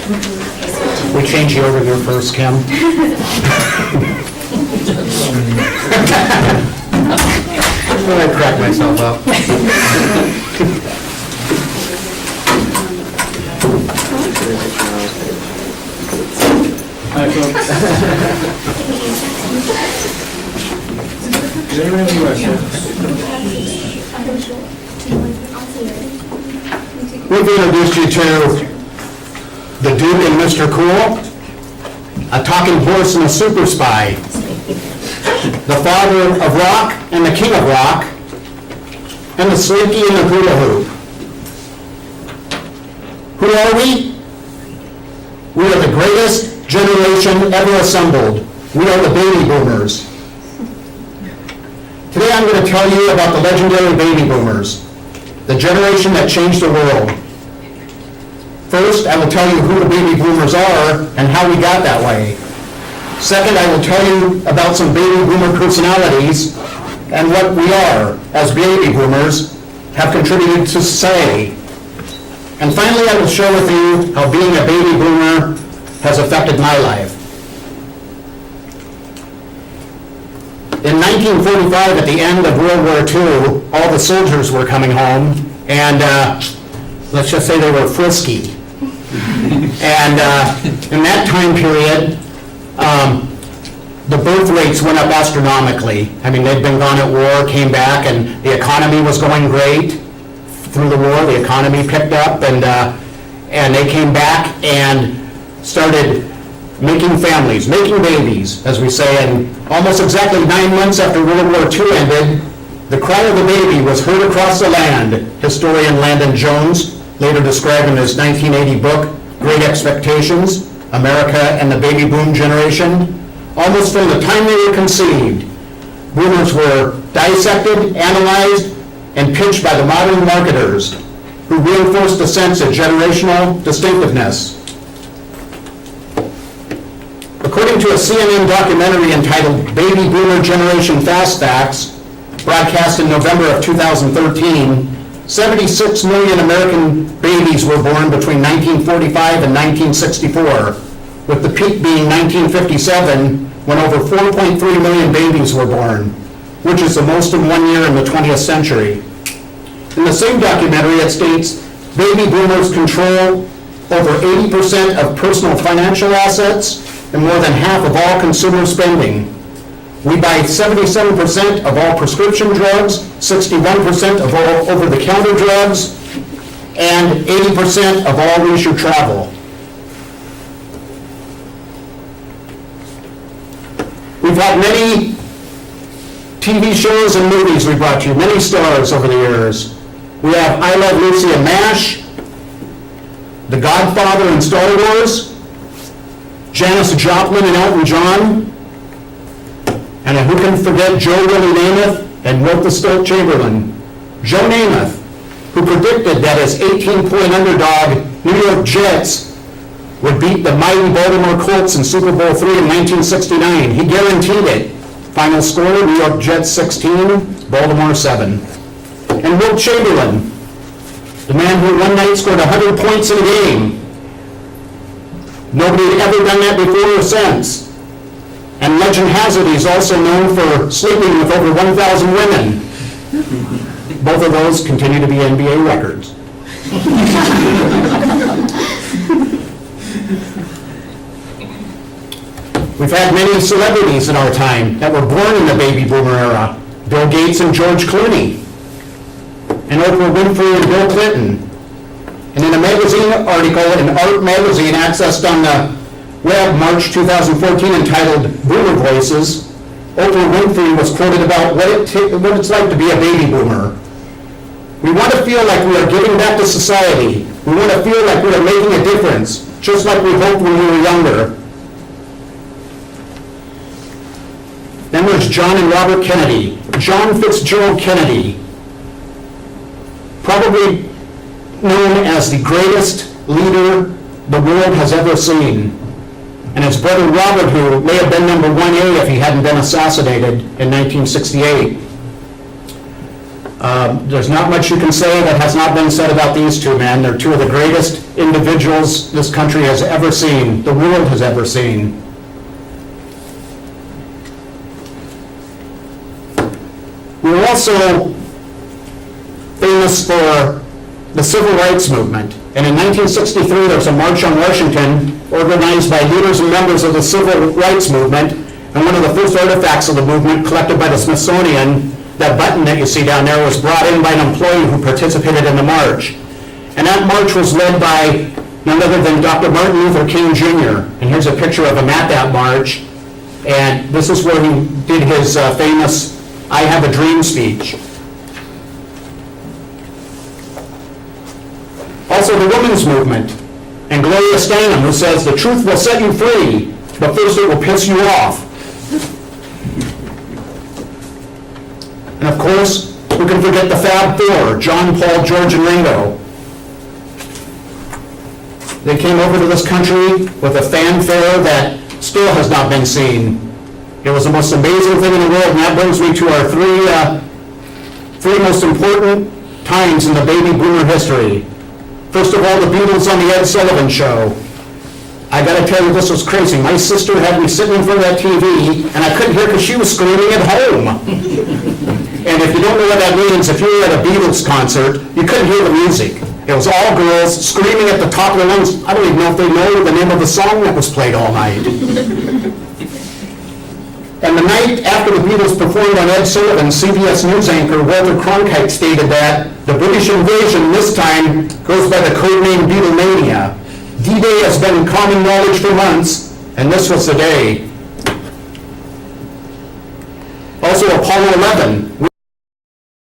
We change you over here first, Kim. I crack myself up. Hi, folks. Does anyone have any questions? We've introduced you to the Duke and Mr. Cool, a talking horse and a super spy, the father of rock and the king of rock, and the slinky and the hula hoop. Who are we? We are the greatest generation ever assembled. We are the baby boomers. Today I'm going to tell you about the legendary baby boomers, the generation that changed the world. First, I will tell you who the baby boomers are and how we got that way. Second, I will tell you about some baby boomer personalities and what we are, as baby boomers, have contributed to society. And finally, I will share with you how being a baby boomer has affected my life. In 1945, at the end of World War II, all the soldiers were coming home, and let's just say they were frisky. And in that time period, the birth rates went up astronomically. I mean, they'd been gone at war, came back, and the economy was going great. Through the war, the economy picked up, and they came back and started making families, making babies, as we say. And almost exactly 9 months after World War II ended, the cry of the baby was heard across the land. Historian Landon Jones later described in his 1980 book, Great Expectations, America and the Baby Boom Generation. Almost from the time they were conceived, boomers were dissected, analyzed, and pitched by the modern marketers who reinforced the sense of generational distinctiveness. According to a CNN documentary entitled Baby Boomer Generation Fast Facts, broadcast in November of 2013, 76 million American babies were born between 1945 and 1964, with the peak being 1957, when over 4.3 million babies were born, which is the most in 1 year in the 20th century. In the same documentary, it states, baby boomers control over 80% of personal financial assets and more than half of all consumer spending. We buy 77% of all prescription drugs, 61% of all over-the-counter drugs, and 80% of all leisure travel. We've had many TV shows and movies we brought you, many stars over the years. We have I Love Lucy and MASH, The Godfather and Star Wars, Janis Joplin and Elton John, and who can forget Joe Willie Namath and Martha Stewart Chamberlain. Joe Namath, who predicted that his 18-point underdog New York Jets would beat the mighty Baltimore Colts in Super Bowl III in 1969. He guaranteed it. Final score, New York Jets 16, Baltimore 7. And Wilt Chamberlain, the man who one night scored 100 points in a game. Nobody had ever done that before or since. And legend has it he's also known for sleeping with over 1,000 women. Both of those continue to be NBA records. We've had many celebrities in our time that were born in the baby boomer era. Bill Gates and George Clooney, and Oprah Winfrey and Bill Clinton. And in a magazine article in Art Magazine accessed on the web March 2014 entitled Boomer Voices, Oprah Winfrey was quoted about what it's like to be a baby boomer. We want to feel like we are giving back to society. We want to feel like we are making a difference, just like we hoped when we were younger. Then there's John and Robert Kennedy. John Fitzgerald Kennedy, probably known as the greatest leader the world has ever seen. And his brother Robert, who may have been number 1A if he hadn't been assassinated in 1968. There's not much you can say that has not been said about these two men. They're two of the greatest individuals this country has ever seen, the world has ever seen. We were also famous for the civil rights movement. And in 1963, there was a march on Washington organized by leaders and members of the civil rights movement. And one of the first artifacts of the movement, collected by the Smithsonian, that button that you see down there, was brought in by an employee who participated in the march. And that march was led by none other than Dr. Martin Luther King Jr. And here's a picture of him at that march. And this is where he did his famous "I Have a Dream" speech. Also the women's movement, and Gloria Steinem, who says, "The truth will set you free, but first it will piss you off." And of course, who can forget the Fab Four, John, Paul, George, and Ringo. They came over to this country with a fanfare that still has not been seen. It was the most amazing thing in the world, and that brings me to our three most important times in the baby boomer history. First of all, the Beatles on the Ed Sullivan Show. I gotta tell you, this was crazy. My sister had me sitting in front of that TV, and I couldn't hear because she was screaming at home. And if you don't know what that means, if you were at a Beatles concert, you couldn't hear the music. It was all girls screaming at the top of their lungs. I don't even know if they know the name of the song that was played all night. And the night after the Beatles performed on Ed Sullivan, CBS News anchor Walter Cronkite stated that the British invasion this time goes by the codename Beatlemania. D-Day has been common knowledge for months, and this was the day. Also, Apollo 11.